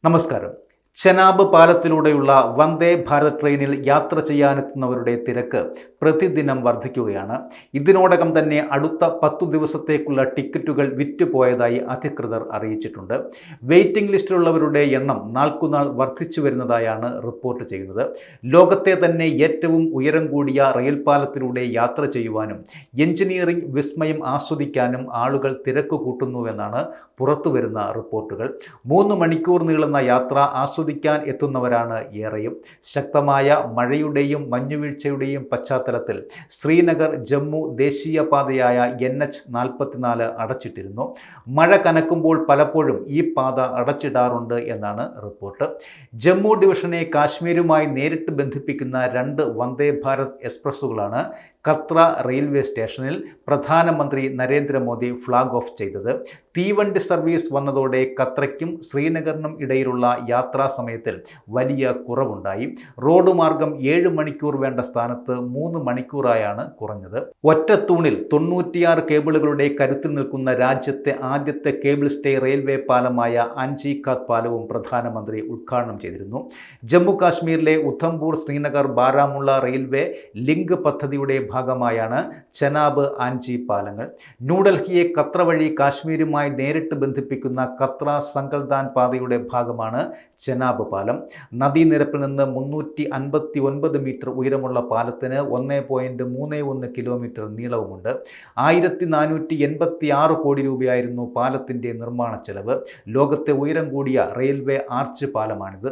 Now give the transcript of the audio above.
നമസ്കാരം. ചെനാബ് പാലത്തിലൂടെയുള്ള വന്ദേ ഭാരത് ട്രെയിനിൽ യാത്ര ചെയ്യാനെത്തുന്നവരുടെ തിരക്ക് പ്രതിദിനം വർദ്ധിക്കുകയാണ്. ഇതിനോടകം തന്നെ അടുത്ത 10 ദിവസത്തേക്കുള്ള ടിക്കറ്റുകൾ വിറ്റുപോയതായി അധികൃതർ അറിയിച്ചിട്ടുണ്ട്. വെയിറ്റിംഗ് ലിസ്റ്റിലുള്ളവരുടെ എണ്ണം നാൾക്കുനാൾ വർദ്ധിച്ചു വരുന്നതായാണ് റിപ്പോർട്ട് ചെയ്യുന്നത്. ലോകത്തെ തന്നെ ഏറ്റവും ഉയരം കൂടിയ റെയിൽ പാലത്തിലൂടെ യാത്ര ചെയ്യുവാനും എഞ്ചിനീയറിംഗ് വിസ്മയം ആസ്വദിക്കാനും ആളുകൾ തിരക്ക് കൂട്ടുന്നുവെന്നാണ് പുറത്തുവരുന്ന റിപ്പോർട്ടുകൾ. 3 മണിക്കൂർ നീളുന്ന യാത്ര ആസ്വദിക്കാൻ എത്തുന്നവരാണ് ഏറെയും. ശക്തമായ മഴയുടെയും മഞ്ഞുവീഴ്ചയുടെയും പശ്ചാത്തലത്തിൽ ശ്രീനഗർ ജമ്മു ദേശീയപാതയായ NH-44 അടച്ചിട്ടിരുന്നു. മഴ കനക്കുമ്പോൾ പലപ്പോഴും ഈ പാത അടച്ചിടാറുണ്ട് എന്നാണ് റിപ്പോർട്ട്. ജമ്മു ഡിവിഷനെ കാശ്മീരുമായി നേരിട്ട് ബന്ധിപ്പിക്കുന്ന 2 വന്ദേ ഭാരത് എക്സ്പ്രസ്സുകളാണ് കത്ര റെയിൽവേ സ്റ്റേഷനിൽ പ്രധാനമന്ത്രി നരേന്ദ്രമോദി ഫ്ലാഗ് ഓഫ് ചെയ്തത്. തീവണ്ടി സർവീസ് വന്നതോടെ കത്രയ്ക്കും ശ്രീനഗറിനും ഇടയിലുള്ള യാത്രാ സമയത്തിൽ വലിയ കുറവുണ്ടായി. റോഡ് മാർഗം 7 മണിക്കൂർ വേണ്ട സ്ഥാനത്ത് 3 മണിക്കൂറായാണ് കുറഞ്ഞത്. ഒറ്റത്തൂണിൽ 96 കേബിളുകളുടെ കരുത്തിൽ നിൽക്കുന്ന രാജ്യത്തെ ആദ്യത്തെ കേബിൾ സ്റ്റേ റെയിൽവേ പാലമായ അഞ്ചി ഖാത്ത് പാലവും പ്രധാനമന്ത്രി ഉദ്ഘാടനം ചെയ്തിരുന്നു. ജമ്മു കാശ്മീരിലെ ഉധംപൂർ ശ്രീനഗർ ബാരാമുള്ള റെയിൽവേ ലിങ്ക് പദ്ധതിയുടെ ഭാഗമായാണ് ചെനാബ് അഞ്ചി പാലങ്ങൾ. ന്യൂഡൽഹിയെ കത്ര വഴി കാശ്മീരുമായി നേരിട്ട് ബന്ധിപ്പിക്കുന്ന കത്ര സങ്കൽദാൻ പാതയുടെ ഭാഗമാണ് ചെനാബ് പാലം. നദീനിരപ്പിൽ നിന്ന് 359 മീറ്റർ ഉയരമുള്ള പാലത്തിന് 1.31 കിലോമീറ്റർ നീളവുമുണ്ട്. 1486 കോടി രൂപയായിരുന്നു പാലത്തിൻ്റെ നിർമ്മാണ ചെലവ്. ലോകത്തെ ഉയരം കൂടിയ റെയിൽവേ ആർച്ച് പാലമാണിത്.